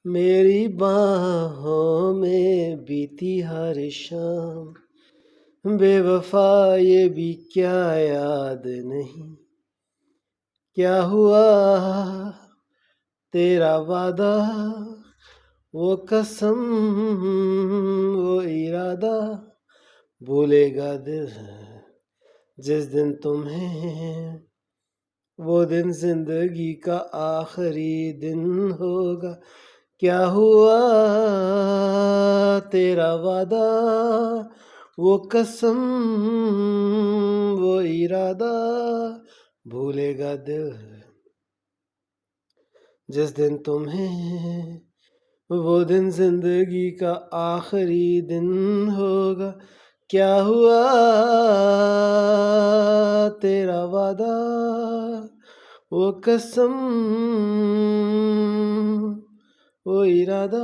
मेरी बाहों में बीती हर शाम, बेवफा ये भी क्या याद नहीं, क्या हुआ तेरा वादा, वो कसम वो इरादा, भूलेगा दिल जिस दिन तुम्हें, वो दिन जिंदगी का आखिरी दिन होगा। क्या हुआ तेरा वादा, वो कसम वो इरादा, भूलेगा दिल जिस दिन तुम्हें, वो दिन जिंदगी का आखिरी दिन होगा। क्या हुआ तेरा वादा, वो कसम वो इरादा।